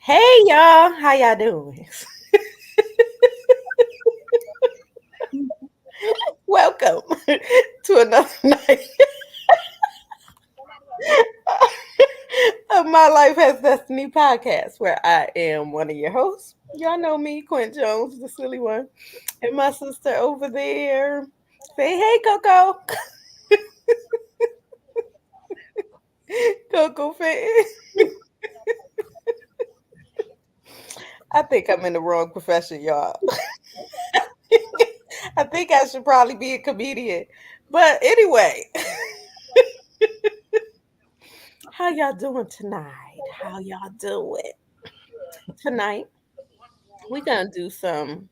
Hey y'all, how y'all doing? Welcome to another night of My Life Has Destiny podcast, where I am one of your hosts. Y'all know me, Quint Jones, the silly one, and my sister over there. Say hey, Coco. Coco Fitton. I think I'm in the wrong profession, y'all. I think I should probably be a comedian. But anyway, how y'all doing tonight? How y'all doing tonight? We're gonna do some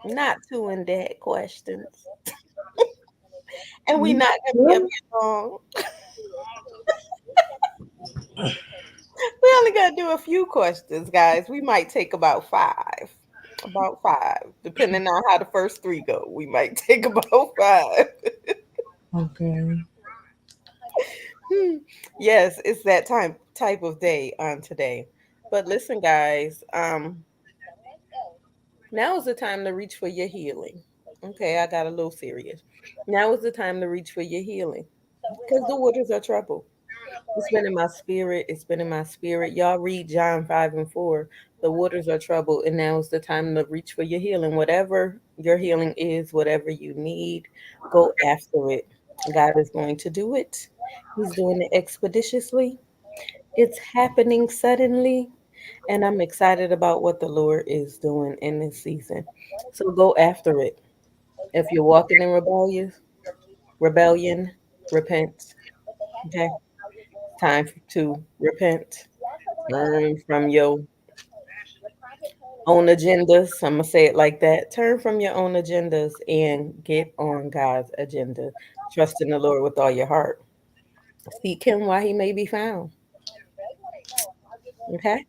not too in depth questions, and we not gonna be up here long. We only gotta do a few questions, guys. We might take about five, depending on how the first three go. We might take about five. Okay. Hmm. Yes, it's that type of day on today. But listen, guys, now is the time to reach for your healing. Okay, I got a little serious. Now is the time to reach for your healing because the waters are troubled. It's been in my spirit. It's been in my spirit. Y'all read John 5 and 4. The waters are troubled, and now is the time to reach for your healing. Whatever your healing is, whatever you need, go after it. God is going to do it. He's doing it expeditiously. It's happening suddenly, and I'm excited about what the Lord is doing in this season. So go after it. If you're walking in rebellion, repent. Okay, time to repent. Turn from your own agendas. I'm gonna say it like that. Turn from your own agendas and get on God's agenda. Trust in the Lord with all your heart. Seek Him while He may be found. Okay,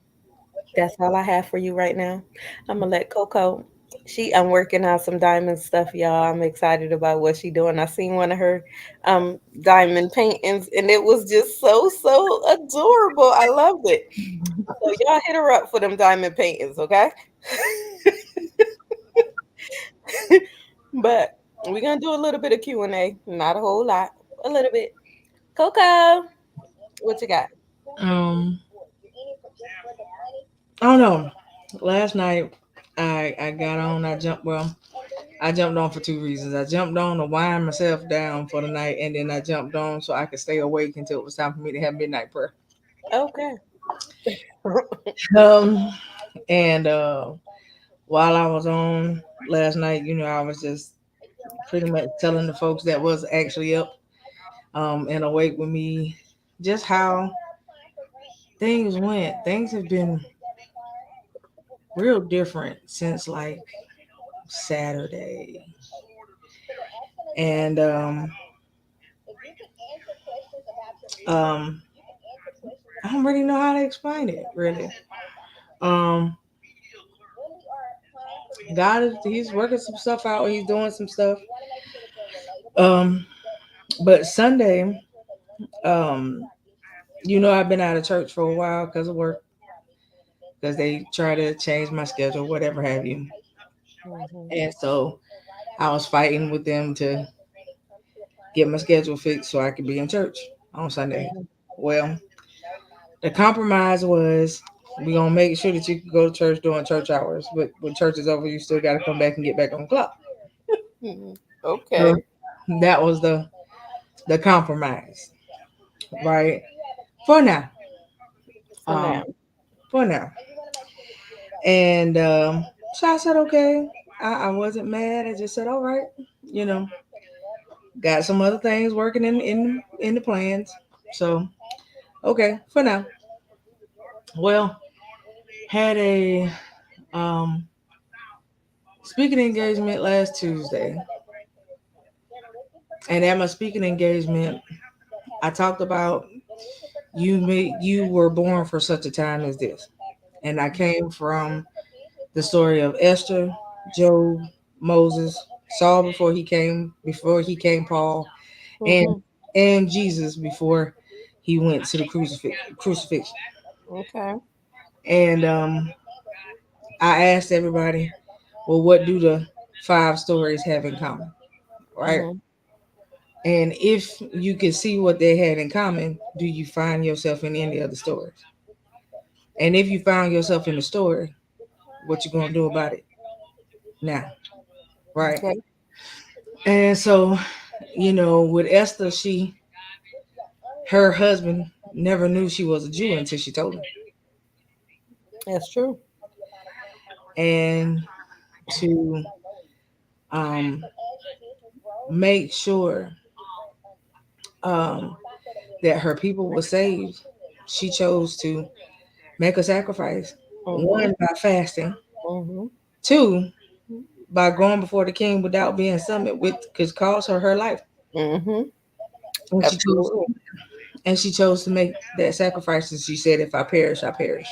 that's all I have for you right now. I'm gonna let Coco. I'm working on some diamond stuff, y'all. I'm excited about what she doing. I seen one of her diamond paintings, and it was just so adorable. I loved it. So y'all hit her up for them diamond paintings, okay? But we're gonna do a little bit of Q&A, not a whole lot, a little bit. Coco, what you got? Um, I don't know. Last night I got on. I jumped on for two reasons. I jumped on to wind myself down for the night, and then I jumped on so I could stay awake until it was time for me to have midnight prayer. Okay. Um, and while I was on last night, I was just pretty much telling the folks that was actually up and awake with me just how things went. Things have been real different since like Saturday. And um I don't really know how to explain it really. Um he's working some stuff out, he's doing some stuff. Um but Sunday, um I've been out of church for a while because of work, because they try to change my schedule, whatever have you. Mhm, And so I was fighting with them to get my schedule fixed so I could be in church on Sunday. mhm. Well, the compromise was we gonna make sure that you can go to church during church hours, but when church is over, you still got to come back and get back on the clock. Mhm. So Okay. that was the compromise, right? For now, For now. um, for now, and so I said okay. I wasn't mad. I just said all right. You know, got some other things working in the plans. So okay for now. Well, had a um speaking engagement last Tuesday, and at my speaking engagement, I talked about you were born for such a time as this, and I came from the story of Esther, Job, Moses, Saul before he came Paul, and Mhm. Jesus before he went to the crucifixion. Okay. And I asked everybody, well, what do the five stories have in common? Right. Mm-hmm. And if you can see what they had in common, do you find yourself in any of the stories? And if you found yourself in the story, what you gonna do about it now? Right. Okay. And so, with Esther, her husband never knew she was a Jew until she told him. That's true. And to um, make sure um, that her people were saved, she chose to make a sacrifice. Mm-hmm. One, by fasting. Mm-hmm. Two, by going before the king without being summoned, which could cost her life. Mm-hmm. And Absolutely. she chose to make that sacrifice. And she said, "If I perish, I perish."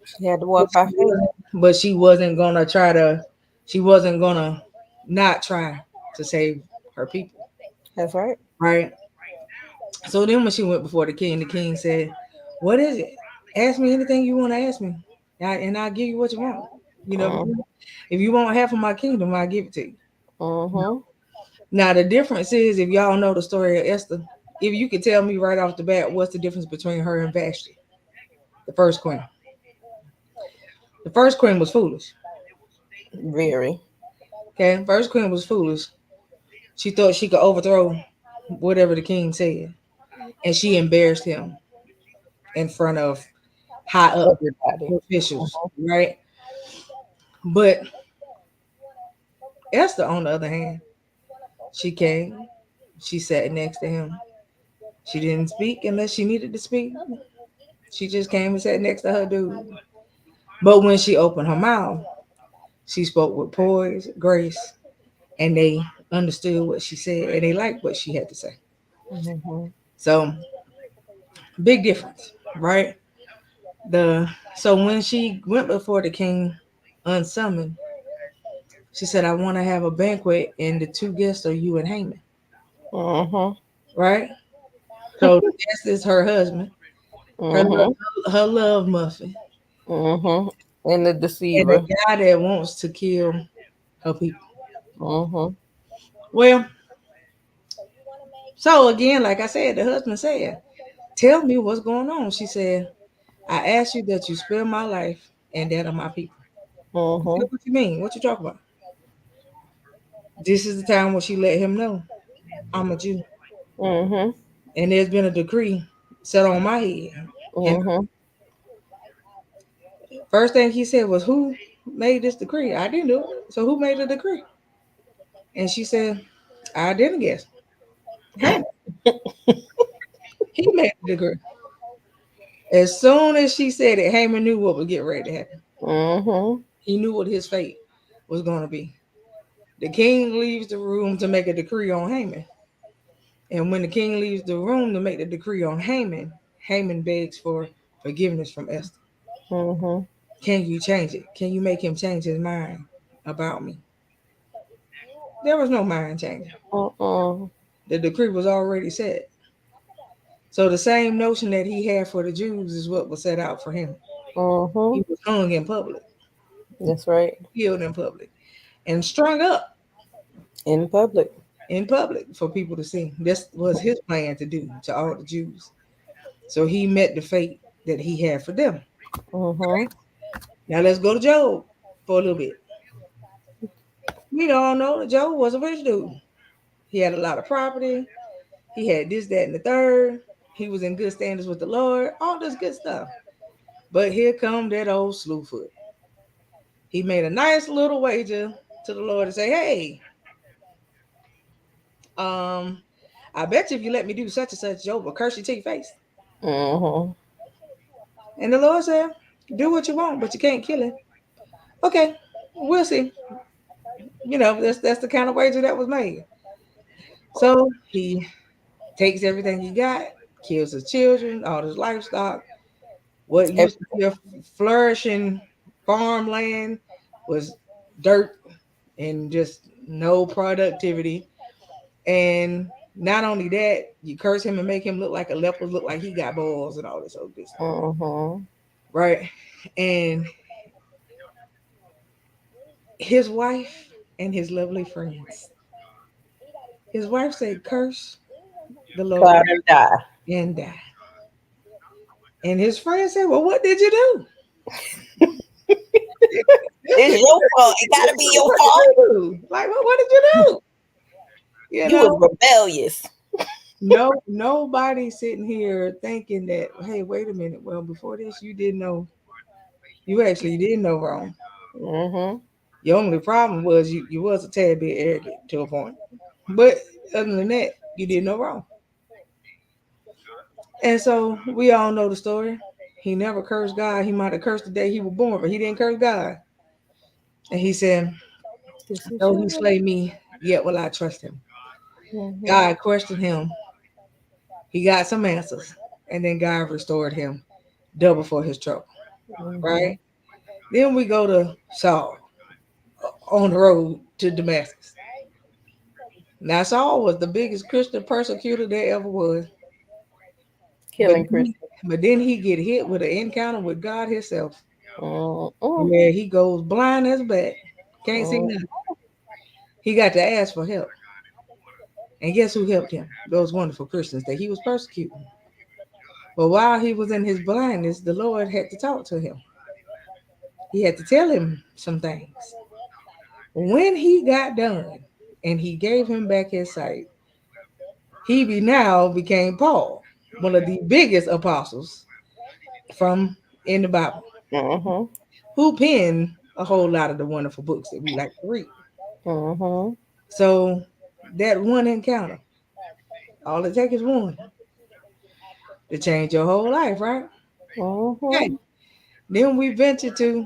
She had to But walk by faith. she wasn't gonna try to. She wasn't gonna not try to save her people, That's right. right? So then, when she went before the king said, "What is it? Ask me anything you want to ask me, and I'll give you what you want. You know, Mm-hmm. if you want half of my kingdom, I'll give it to you." Mm-hmm. Now the difference is, if y'all know the story of Esther, if you could tell me right off the bat, what's the difference between her and Vashti, the first queen? The first queen was foolish. Very. Okay, first queen was foolish. She thought she could overthrow whatever the king said, and she embarrassed him in front of high up Everybody. officials, right? But Esther, on the other hand, she came, she sat next to him. She didn't speak unless she needed to speak. She just came and sat next to her dude. But when she opened her mouth, she spoke with poise, grace, and they understood what she said and they liked what she had to say. Mm-hmm. So big difference, right? The so when she went before the king unsummoned, she said, "I want to have a banquet, and the two guests are you and Haman." Mm-hmm. Right? So the guest is her husband, her Mm-hmm. her love muffin, Mm-hmm. And the and the deceiver. guy that wants to kill her people. Mm-hmm. Well, so again, like I said, the husband said, "Tell me what's going on." She said, "I ask you that you spare my life and that of my people." He Mm-hmm. said, "What you mean? What you talking about?" This is the time when she let him know, "I'm a Jew, Mm-hmm. and there's been a decree set on my head." And Mm-hmm. first thing he said was, "Who made this decree? I didn't do it. So who made the decree?" And she said, "I didn't guess. Haman. He made the decree." As soon as she said it, Haman knew what was getting ready to happen. Mm-hmm. He knew what his fate was going to be. The king leaves the room to make a decree on Haman. And when the king leaves the room to make the decree on Haman, Haman begs for forgiveness from Esther. Mm-hmm. "Can you change it? Can you make him change his mind about me?" There was no mind changing. Mm-hmm. The decree was already set. So the same notion that he had for the Jews is what was set out for him. Mm-hmm. He was hung in public, That's right. killed in public, and strung up In public. in public for people to see. This was his plan to do to all the Jews. So he met the fate that he had for them. Mm-hmm. Now let's go to Job for a little bit. We all know that Job was a rich dude. He had a lot of property. He had this, that, and the third. He was in good standards with the Lord. All this good stuff. But here come that old slewfoot. He made a nice little wager to the Lord and say, "Hey, um, I bet you if you let me do such and such, Job will curse you to your face." Mm-hmm. And the Lord said, "Do what you want, but you can't kill him." Okay, we'll see. That's the kind of wager that was made. So he takes everything he got, kills his children, all his livestock. What used to be a flourishing farmland was dirt and just no productivity. And not only that, you curse him and make him look like a leper, look like he got balls and all this old good stuff. Mm-hmm. right? And his wife and his lovely friends. His wife said, "Curse the Cloud Lord and die. and die." And his friend said, "Well, what did you do?" It's your fault. It gotta be your What did fault. you do? Like, what did you do? You You was know, rebellious. nobody sitting here thinking that, hey, wait a minute. Well, before this, you didn't know. You actually didn't know wrong. Mm-hmm. Your only problem was you was a tad bit arrogant to a point. But other than that, you didn't know wrong. And so we all know the story. He never cursed God. He might have cursed the day he was born, but he didn't curse God. And he said, This is though he your. slay me, yet will I trust him. Mm-hmm. God questioned him. He got some answers. And then God restored him double for his trouble. Mm-hmm. Right? Then we go to Saul on the road to Damascus. Now Saul was the biggest Christian persecutor there ever was. But Killing Christians. but then he get hit with an encounter with God himself, Mm-hmm. where he goes blind as a bat, can't see Mm-hmm. nothing. He got to ask for help. And guess who helped him? Those wonderful Christians that he was persecuting. But while he was in his blindness, the Lord had to talk to him. He had to tell him some things. When he got done and he gave him back his sight, now became Paul, one of the biggest apostles from in the Bible, Mm-hmm. who penned a whole lot of the wonderful books that we like to read. Mm-hmm. So that one encounter, all it takes is one to change your whole life, right? Okay. Mm-hmm. Then we venture to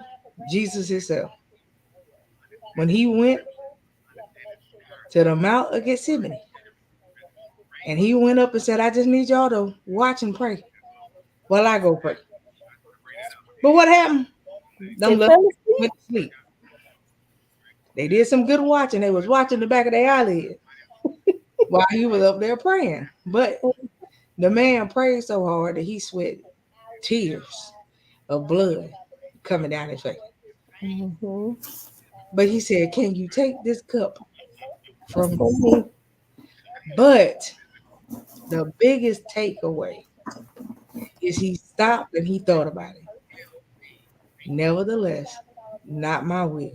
Jesus himself. When he went to the Mount of Gethsemane and he went up and said, I just need y'all to watch and pray while I go pray. But what happened? They Them little fell asleep. went to sleep. They did some good watching. They was watching the back of their eyelid while he was up there praying. But the man prayed so hard that he sweat tears of blood coming down his face. Mm-hmm. But he said, can you take this cup from For me? me. But the biggest takeaway is he stopped and he thought about it. Nevertheless, not my will,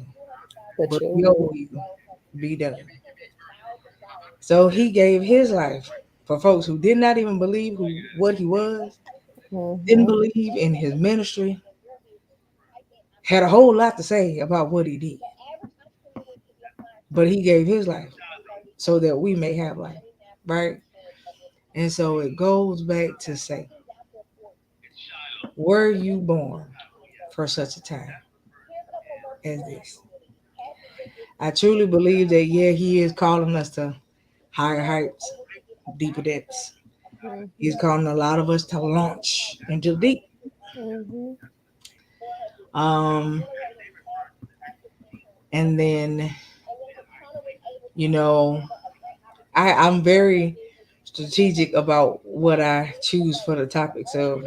But but your your will. will be done. So he gave his life for folks who did not even believe what he was, didn't Mm-hmm. believe in his ministry, had a whole lot to say about what he did. But he gave his life so that we may have life, right? And so it goes back to say, were you born for such a time as this? I truly believe that, yeah, he is calling us to higher heights, deeper depths. He's Mm-hmm. calling a lot of us to launch into the deep. Mm-hmm. Um, and then, you know, I'm very strategic about what I choose for the topics of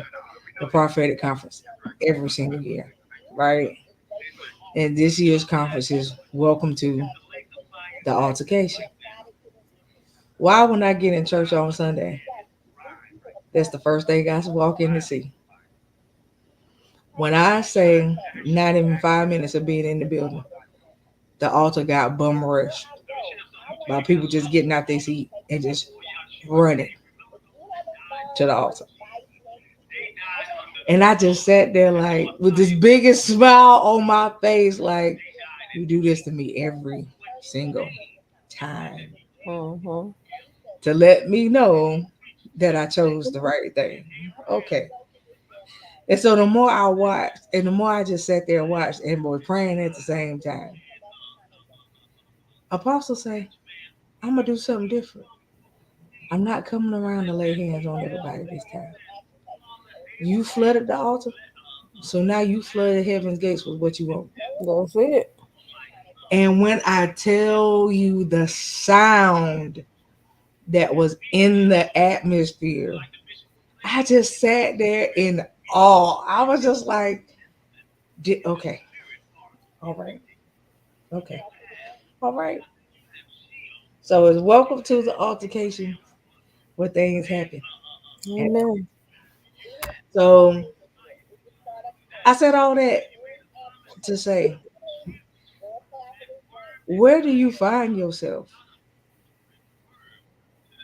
the prophetic conference every single year, right? And this year's conference is Welcome to the Altercation. Why when I get in church on Sunday, that's the first thing I walk in to see. When I say not even 5 minutes of being in the building, the altar got bum rushed by people just getting out their seat and just running to the altar. And I just sat there like with this biggest smile on my face, like, you do this to me every single time Mm-hmm. to let me know that I chose the right thing. Okay. And so the more I watched and the more I just sat there and watched and was praying at the same time, Apostle say, I'm gonna do something different. I'm not coming around to lay hands on everybody this time. You flooded the altar, so now you flooded heaven's gates with what you want. That's it. And when I tell you the sound that was in the atmosphere, I just sat there in all. I was just like, okay, all right, okay, all right. So it's welcome to the altercation where things happen. Amen. So I said all that to say, where do you find yourself?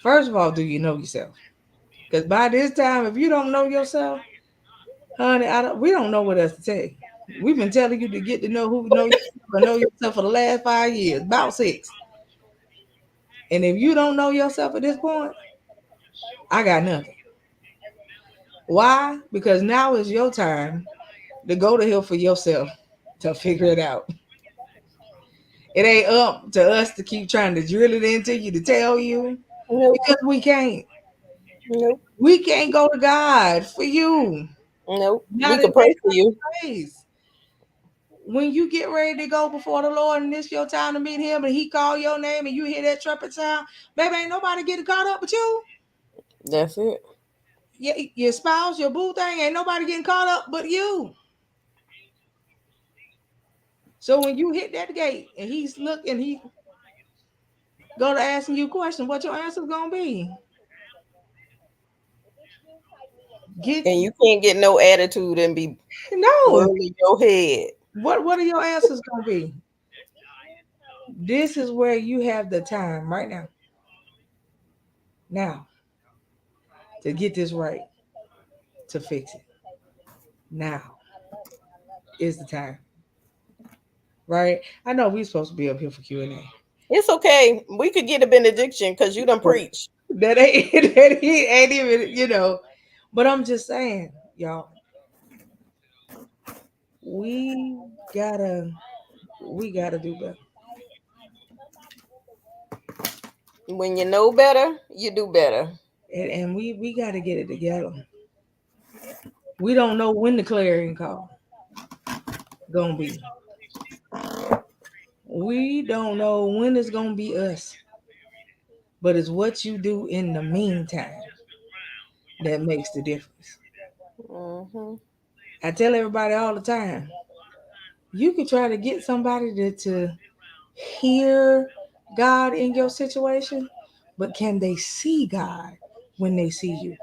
First of all, do you know yourself? Because by this time, if you don't know yourself, honey, we don't know what else to tell you. We've been telling you to get to know who know yourself for the last 5 years, about 6. And if you don't know yourself at this point, I got nothing. Why? Because now is your time to go to hell for yourself to figure it out. It ain't up to us to keep trying to drill it into you to tell you Nope. because we can't. Nope. We can't go to God for you. Nope. We Not in could pray for that you. place. When you get ready to go before the Lord and it's your time to meet him and he call your name and you hear that trumpet sound, baby, ain't nobody getting caught up with you. That's it. Your spouse, your boo thing, ain't nobody getting caught up but you. So when you hit that gate and he's looking, he go to asking you a question, what your answer's gonna be? Get And you can't get no attitude and be no. whirling your head. What are your answers gonna be? This is where you have the time right now. Now to get this right, to fix it. Now is the time. Right? I know we're supposed to be up here for Q&A. It's okay. We could get a benediction because you done preach. That ain't that ain't even, But I'm just saying, y'all, we gotta we gotta do better. When you know better, you do better. And we gotta get it together. We don't know when the clarion call gonna be. We don't know when it's gonna be us. But it's what you do in the meantime that makes the difference. Hmm. I tell everybody all the time, you can try to get somebody to hear God in your situation, but can they see God when they see you?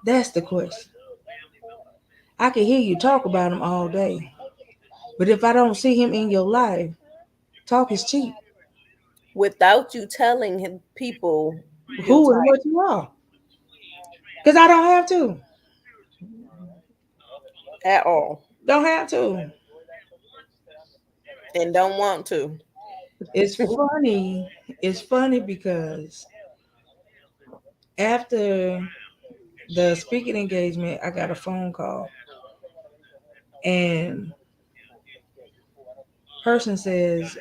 That's the question. I can hear you talk about him all day, but if I don't see him in your life, talk is cheap. Without you telling him people your Who and type what you are. Because I don't have to. at all Don't have to. and don't want to. It's funny. It's funny because after the speaking engagement, I got a phone call and person says,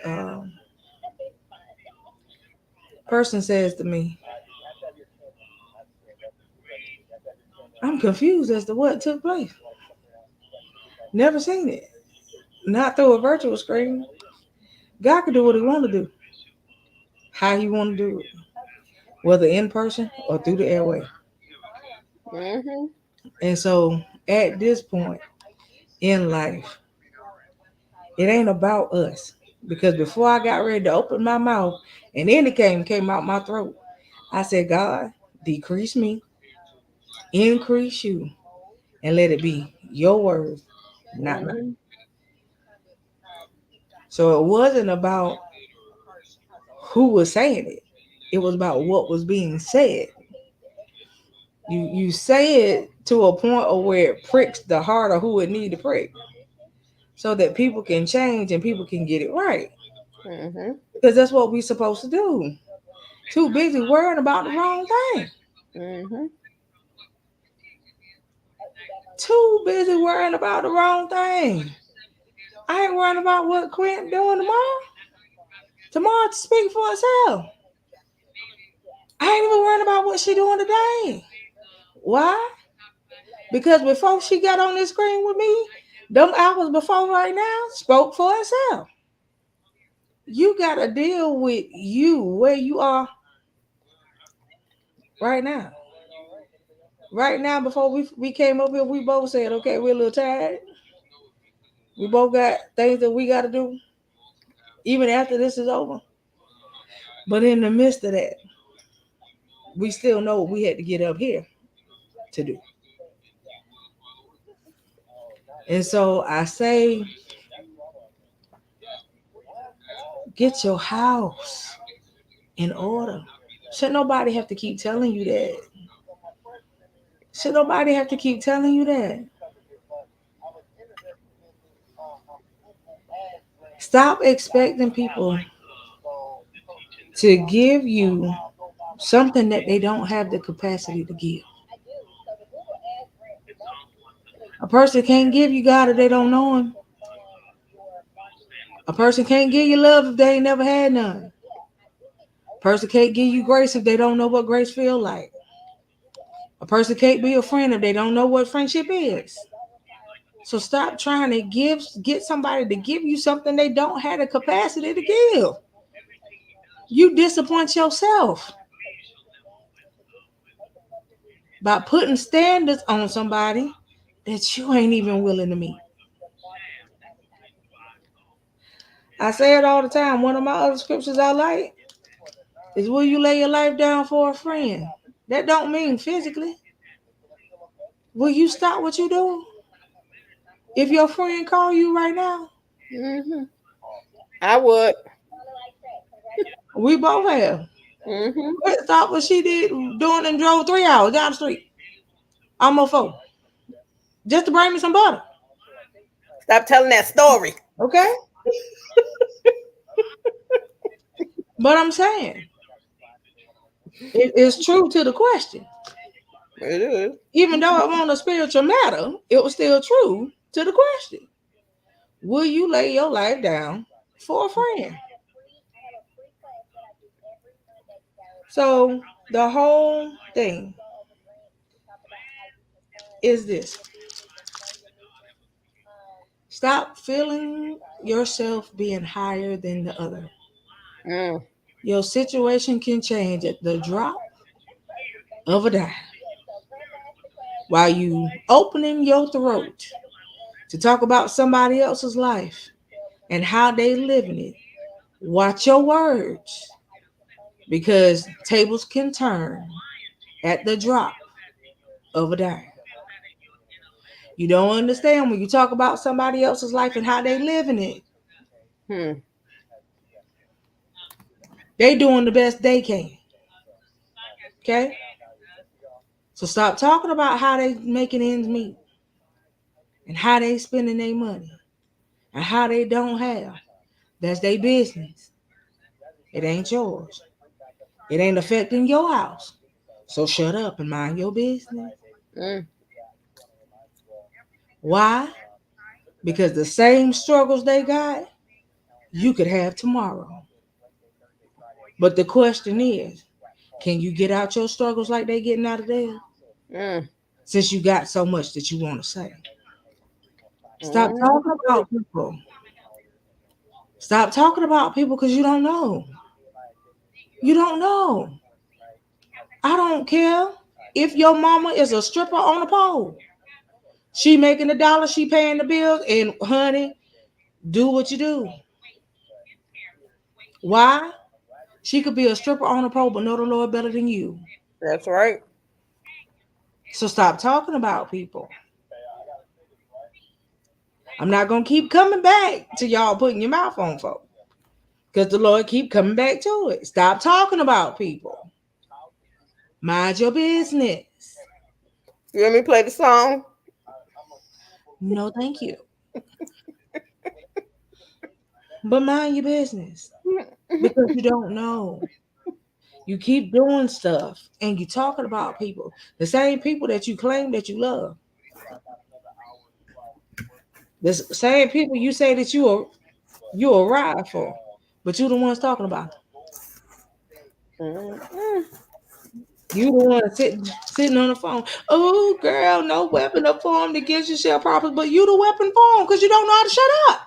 person says to me, I'm confused as to what took place. Never seen it. Not through a virtual screen. God can do what he want to do. How he want to do it. Whether in person or through the airway. Hmm. And so at this point in life, it ain't about us. Because before I got ready to open my mouth and then it came out my throat, I said, God, decrease me, increase you, and let it be your word, not mine. Hmm. So it wasn't about who was saying it. It was about what was being said. You say it to a point of where it pricks the heart of who it need to prick, so that people can change and people can get it right. Hmm. Because that's what we're supposed to do. Too busy worrying about the wrong thing. Hmm. Too busy worrying about the wrong thing. I ain't worrying about what Quint doing tomorrow. Tomorrow to speak for herself. I ain't even worrying about what she doing today. Why? Because before she got on this screen with me, them hours before right now spoke for itself. You got to deal with you where you are right now. Right now, before we came up here, we both said, okay, we're a little tired. We both got things that we got to do, even after this is over. But in the midst of that, we still know what we had to get up here to do. And so I say, get your house in order. Should nobody have to keep telling you that? Should nobody have to keep telling you that? Stop expecting people to give you something that they don't have the capacity to give. A person can't give you God if they don't know Him. A person can't give you love if they ain't never had none. A person can't give you grace if they don't know what grace feel like. A person can't be a friend if they don't know what friendship is. So stop trying to get somebody to give you something they don't have the capacity to give. You disappoint yourself by putting standards on somebody that you ain't even willing to meet. I say it all the time. One of my other scriptures I like is, will you lay your life down for a friend? That don't mean physically. Will you stop what you do? If your friend call you right now, Mm-hmm. I would. we both have. Mm-hmm. Stop what she did doing and drove 3 hours down the street. Almost 4. Just to bring me some butter. Stop telling that story. Okay? But I'm saying, it is true to the question. It is. Even though it on a spiritual matter, it was still true to the question. Will you lay your life down for a friend? So the whole thing is this. Stop feeling yourself being higher than the other. Mm. Your situation can change at the drop of a dime. While you opening your throat to talk about somebody else's life and how they living it, watch your words, because tables can turn at the drop of a dime. You don't understand when you talk about somebody else's life and how they living it. Hmm. They doing the best they can. Okay? So stop talking about how they making ends meet and how they spending their money and how they don't have. That's their business. It ain't yours. It ain't affecting your house. So shut up and mind your business. Mm. Why? Because the same struggles they got, you could have tomorrow. But the question is, can you get out your struggles like they getting out of theirs? Mm. Since you got so much that you want to say. Stop Mm. talking about people. Stop talking about people because you don't know. You don't know. I don't care if your mama is a stripper on a pole. She making the dollar, she paying the bills, and honey, do what you do. Why? She could be a stripper on a pole, but know the Lord better than you. That's right. So stop talking about people. I'm not gonna keep coming back to y'all putting your mouth on folks. Because the Lord keep coming back to it. Stop talking about people. Mind your business. You let me play the song? No, thank you. But mind your business. Because you don't know. You keep doing stuff and you talking about people. The same people that you claim that you love. The same people you say that you ride for. But you the ones talking about them. Mm. You the one sitting on the phone. Oh, girl, no weapon of form against you shall prosper. But you the weapon form because you don't know how to shut up.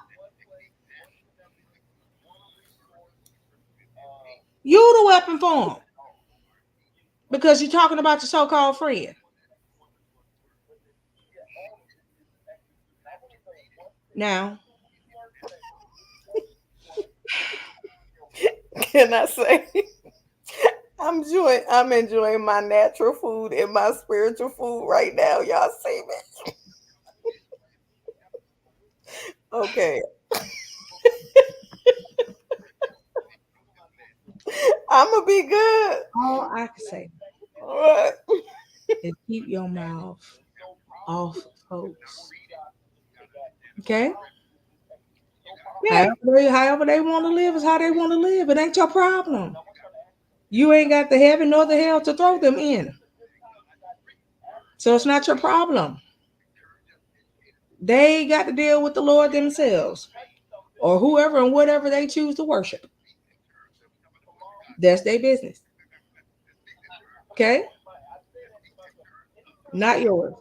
You the weapon form because you're talking about your so-called friend. Now, Can I say I'm enjoying my natural food and my spiritual food right now. Y'all see me? Okay. I'ma be good. all I can say What? is keep your mouth off folks. Okay? Yeah. However they want to live is how they want to live. It ain't your problem. You ain't got the heaven nor the hell to throw them in. So it's not your problem. They got to deal with the Lord themselves or whoever and whatever they choose to worship. That's their business. Okay? Not yours.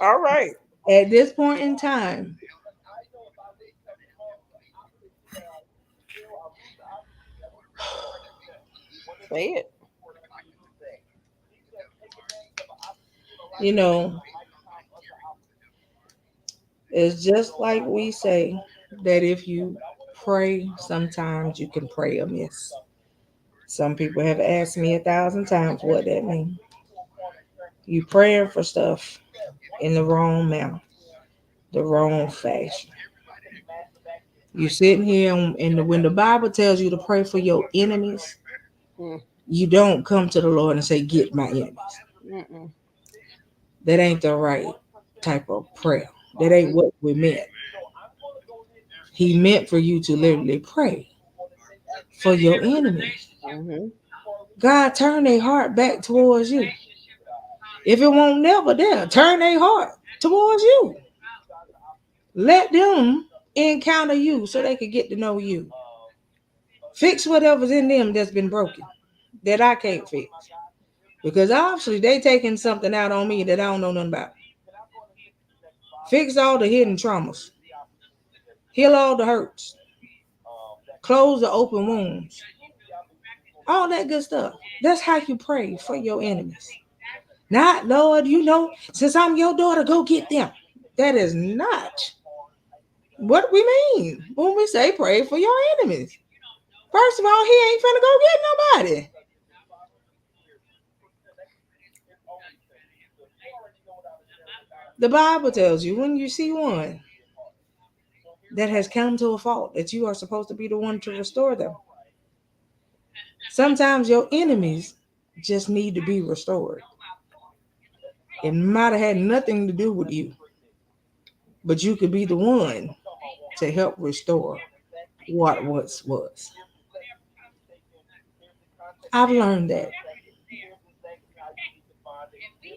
All right. At this point in time, Say it. you know, it's just like we say that if you pray, sometimes you can pray amiss. Some people have asked me 1,000 times what that means. You praying for stuff in the wrong manner, the wrong fashion. You sitting here and when the Bible tells you to pray for your enemies, Mm, you don't come to the Lord and say, "Get my enemies." mm-mm, That ain't the right type of prayer. That ain't what we meant. He meant for you to literally pray for your enemies. mm-hmm. God turn their heart back towards you. If it won't never there, turn their heart towards you. Let them encounter you so they can get to know you. Fix whatever's in them that's been broken that I can't fix. Because obviously they taking something out on me that I don't know nothing about. Fix all the hidden traumas. Heal all the hurts. Close the open wounds. All that good stuff. That's how you pray for your enemies. Not, Lord, since I'm your daughter, go get them. That is not what we mean when we say pray for your enemies. First of all, he ain't finna go get nobody. The Bible tells you when you see one that has come to a fault that you are supposed to be the one to restore them. Sometimes your enemies just need to be restored. It might have had nothing to do with you, but you could be the one to help restore what once was. I've learned that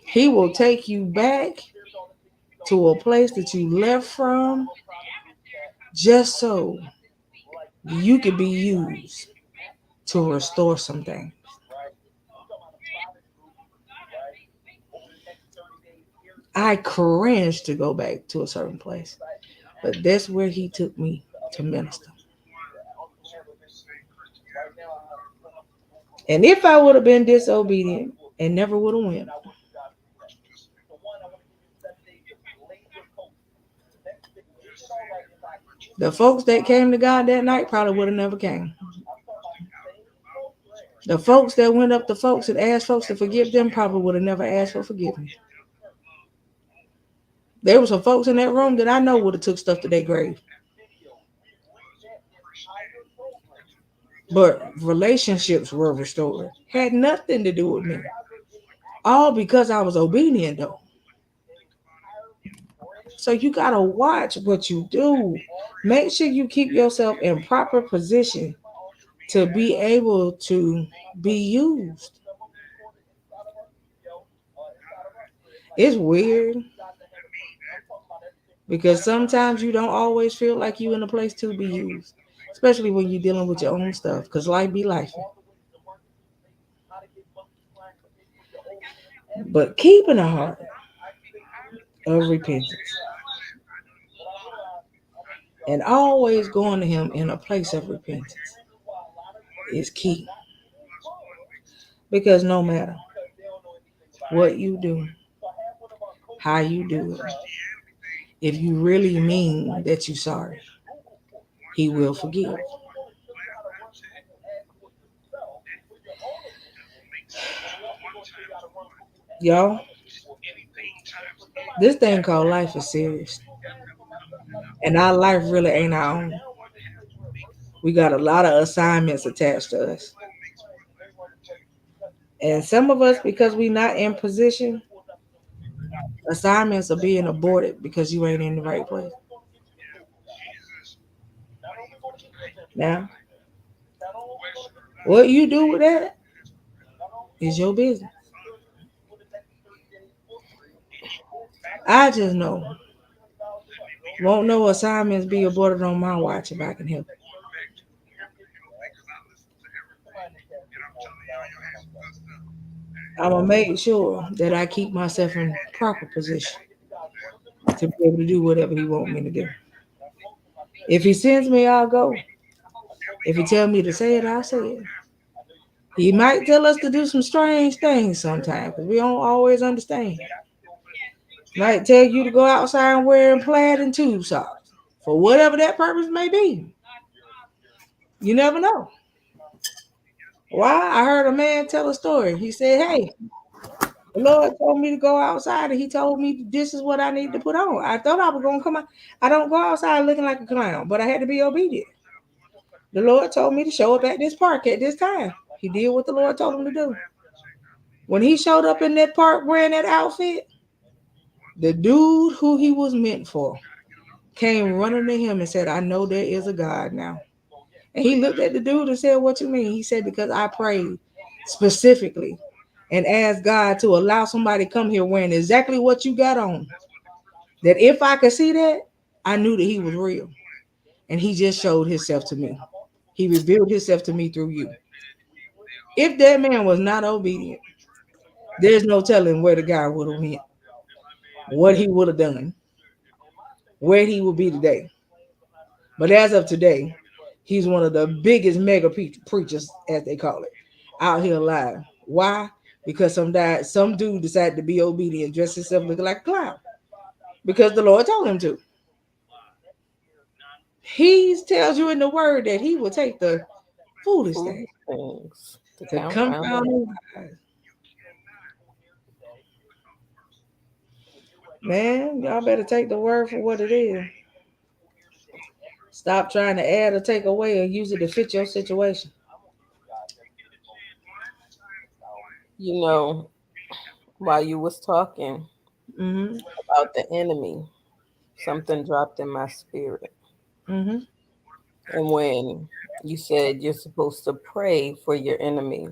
he will take you back to a place that you left from just so you could be used to restore something. I cringe to go back to a certain place, but that's where he took me to minister. And if I would have been disobedient and never would have went, the folks that came to God that night probably would have never came. The folks that went up to folks and asked folks to forgive them probably would have never asked for forgiveness. There were some folks in that room that I know would have took stuff to their grave. But relationships were restored. Had nothing to do with me. All because I was obedient though. So you gotta watch what you do. Make sure you keep yourself in proper position to be able to be used. It's weird because sometimes you don't always feel like you in a place to be used, especially when you're dealing with your own stuff. Cause life be life. But keeping a heart of repentance and always going to Him in a place of repentance is key. Because no matter what you do, how you do it. If you really mean that you're sorry, he will forgive. Y'all, this thing called life is serious. And our life really ain't our own. We got a lot of assignments attached to us. And some of us, because we not in position, assignments are being aborted because you ain't in the right place. Now, what you do with that is your business. I just know. Won't no assignments be aborted on my watch if I can help it. I'm gonna make sure that I keep myself in proper position to be able to do whatever he want me to do. If he sends me, I'll go. If he tell me to say it, I'll say it. He might tell us to do some strange things sometimes because we don't always understand. Might tell you to go outside wearing plaid and tube socks for whatever that purpose may be. You never know. Why? I heard a man tell a story. He said, "Hey, the Lord told me to go outside, and He told me this is what I need to put on. I thought I was gonna come out. I don't go outside looking like a clown, but I had to be obedient. The Lord told me to show up at this park at this time. He did what the Lord told him to do. When he showed up in that park wearing that outfit, the dude who he was meant for came running to him and said, I know there is a God now. And he looked at the dude and said, What you mean? He said, Because I prayed specifically and asked God to allow somebody to come here wearing exactly what you got on. That if I could see that, I knew that he was real. And he just showed himself to me. He revealed himself to me through you. If that man was not obedient, there's no telling where the guy would have went, what he would have done, where he would be today. But as of today, he's one of the biggest mega preachers, as they call it, out here alive. Why? Because some dude decided to be obedient, dress himself looking like a clown. Because the Lord told him to. He tells you in the word that he will take the foolish thing Foolish things to to confound confound the the wise. Man, y'all better take the word for what it is. Stop trying to add or take away or use it to fit your situation. You know, while you was talking Mm-hmm. about the enemy, something dropped in my spirit. Mm-hmm. And when you said you're supposed to pray for your enemy,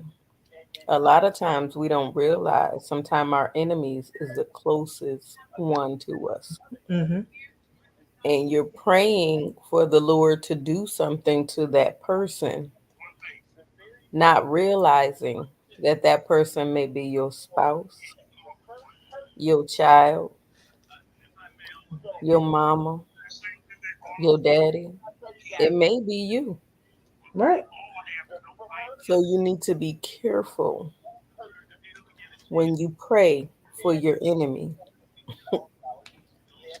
a lot of times we don't realize sometimes our enemies is the closest one to us. Mm-hmm. And you're praying for the Lord to do something to that person, not realizing that that person may be your spouse, your child, your mama, your daddy. It may be you. Right. So you need to be careful when you pray for your enemy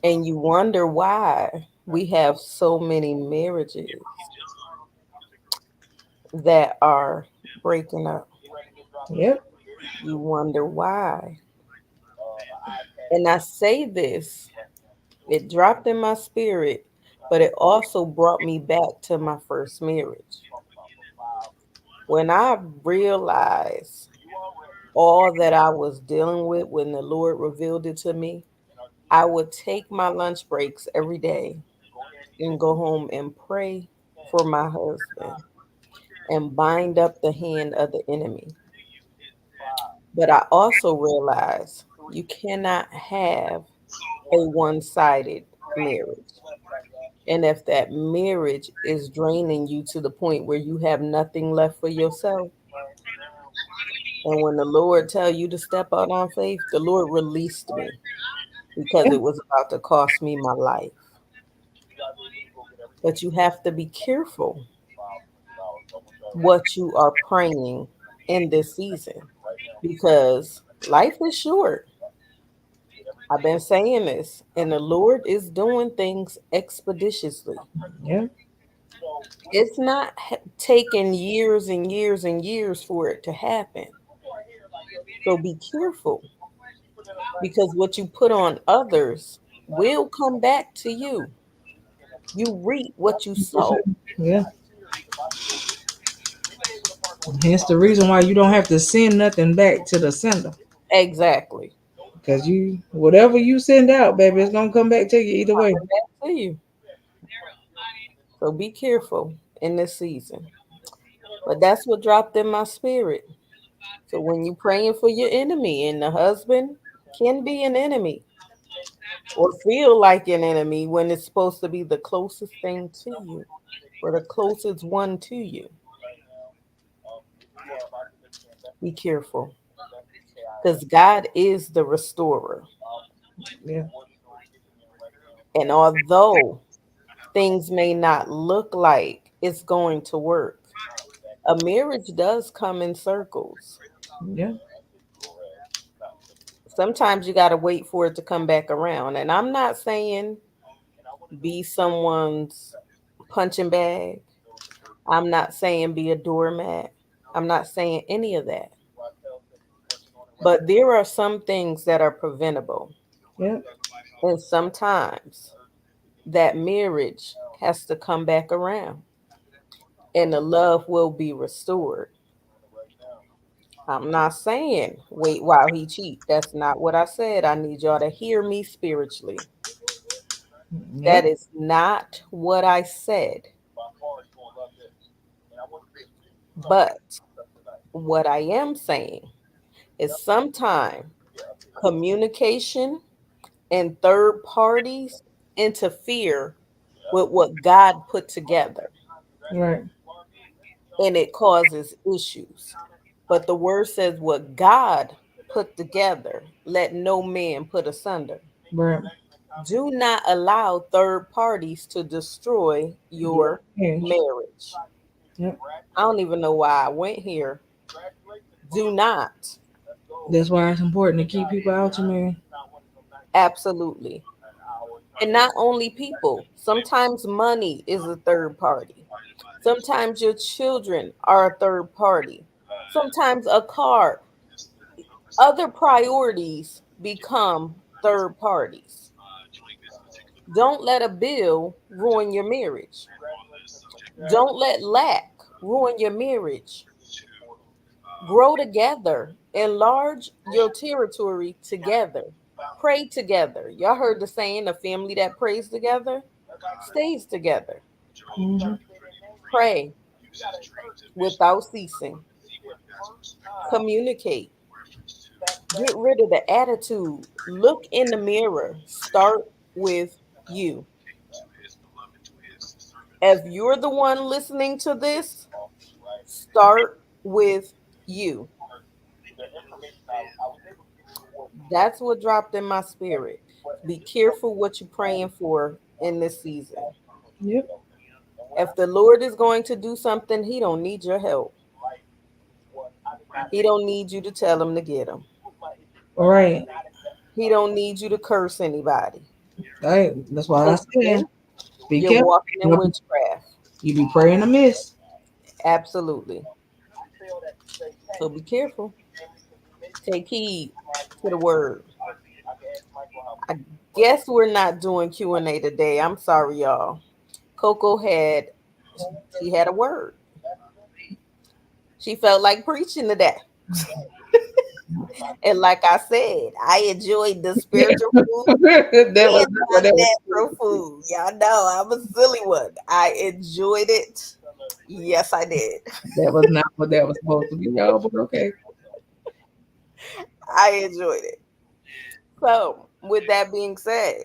and you wonder why we have so many marriages that are breaking up. Yep. You wonder why. And I say this, it dropped in my spirit, but it also brought me back to my first marriage. When I realized all that I was dealing with when the Lord revealed it to me, I would take my lunch breaks every day and go home and pray for my husband and bind up the hand of the enemy. But I also realized you cannot have a one sided marriage. And if that marriage is draining you to the point where you have nothing left for yourself, and when the Lord tell you to step out on faith, the Lord released me because Yeah. it was about to cost me my life. But you have to be careful what you are praying in this season because life is short. I've been saying this, and the Lord is doing things expeditiously. Yeah. It's not taking years and years and years for it to happen. So be careful because what you put on others will come back to you. You reap what you sow. Yeah. Hence the reason why you don't have to send nothing back to the sender. Exactly. Because you whatever you send out, baby, it's gonna come back to you either way. Coming back to you. So be careful in this season. But that's what dropped in my spirit. So when you're praying for your enemy, and the husband can be an enemy or feel like an enemy when it's supposed to be the closest thing to you or the closest one to you, be careful because God is the restorer. Yeah. And although things may not look like it's going to work, a marriage does come in circles. Yeah. Sometimes you got to wait for it to come back around. And I'm not saying be someone's punching bag. I'm not saying be a doormat. I'm not saying any of that. But there are some things that are preventable. Yeah. And sometimes that marriage has to come back around and the love will be restored. I'm not saying wait while he cheat. That's not what I said. I need y'all to hear me spiritually. Yeah. That is not what I said. But what I am saying is sometimes communication and third parties interfere with what God put together Right. and it causes issues. But the word says what God put together, let no man put asunder. Right. Do not allow third parties to destroy Yeah. your Yeah. marriage. Yep. I don't even know why I went here. Do not. That's why it's important to keep people out your man. Absolutely. And not only people, sometimes money is a third party. Sometimes your children are a third party. Sometimes a car, other priorities become third parties. Don't let a bill ruin your marriage. Don't let lack ruin your marriage. Grow together, enlarge your territory together, pray together. Y'all heard the saying, a family that prays together stays together. Hmm. Pray without ceasing, communicate, get rid of the attitude, look in the mirror, start with you. If you're the one listening to this, start with you. That's what dropped in my spirit. Be careful what you're praying for in this season. Yep. If the Lord is going to do something, he don't need your help. He don't need you to tell him to get him. All right. He don't need you to curse anybody. All right. That's why I Because said, then be you're careful. walking in witchcraft. You be praying amiss. Absolutely. So be careful. Take heed to the word. I guess we're not doing Q&A today. I'm sorry, y'all. Coco she had a word. She felt like preaching today. And like I said, I enjoyed the spiritual food That was and not what my that was. natural food. Y'all know I'm a silly one. I enjoyed it. Yes, I did. That was not what that was supposed to be, y'all. But okay. I enjoyed it. So, with that being said,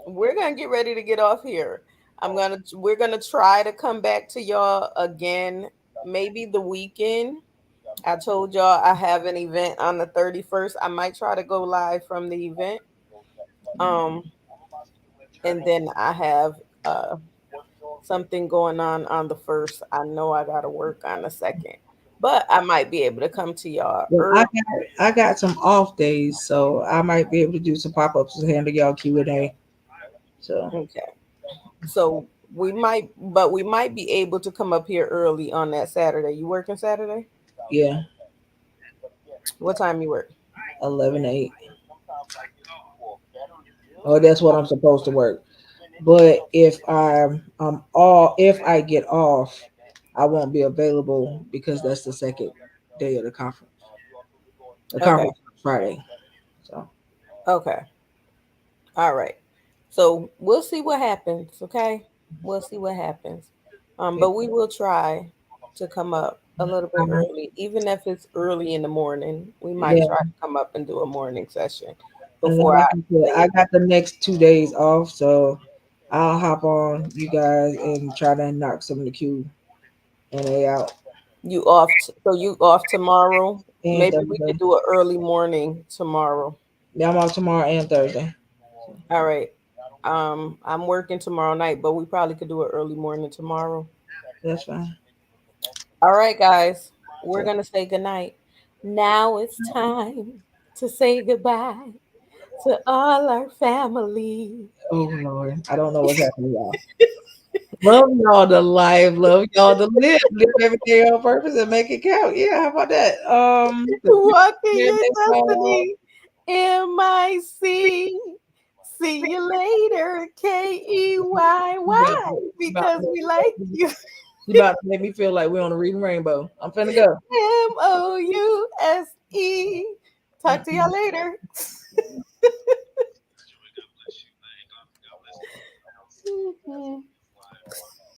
we're gonna get ready to get off here. We're gonna try to come back to y'all again, maybe the weekend. I told y'all I have an event on the 31st. I might try to go live from the event. Um, and then I have something going on the first. I know I gotta work on the second. but I might be able to come to y'all Well, early. I got some off days, so I might be able to do some pop ups and handle y'all Q&A. So Okay. So we might be able to come up here early on that Saturday. You working Saturday? yeah, What time you work? 11 8. Oh, that's what I'm supposed to work. But if I get off, I won't be available because that's the second day of the conference. The Okay. conference is Friday. So Okay. All right. So we'll see what happens, okay? We'll see what happens. yeah. But we will try to come up a little bit Um, early, even if it's early in the morning. We might yeah. try to come up and do a morning session And then before like I I said, say I got the next 2 days off, so I'll hop on you guys and try to knock some of the Q&A out. you off. So you off tomorrow? And Maybe we Thursday. could do an early morning tomorrow. Yeah, I'm off tomorrow and Thursday. All right. I'm working tomorrow night, but we probably could do it early morning tomorrow. That's fine. All right, guys. We're So, gonna say goodnight. Now it's time to say goodbye to all our family. oh Lord, I don't know what's happening, y'all. Love y'all to life, love y'all to live every day on purpose and make it count. Yeah, how about that? The Walking man your they call destiny. MIC. See you later. KEYY. she about to Because make we like me, you. she about to make me feel like we're on a reading rainbow. I'm finna go. MOUSE. Talk to y'all Mm-mm. later. Mhm.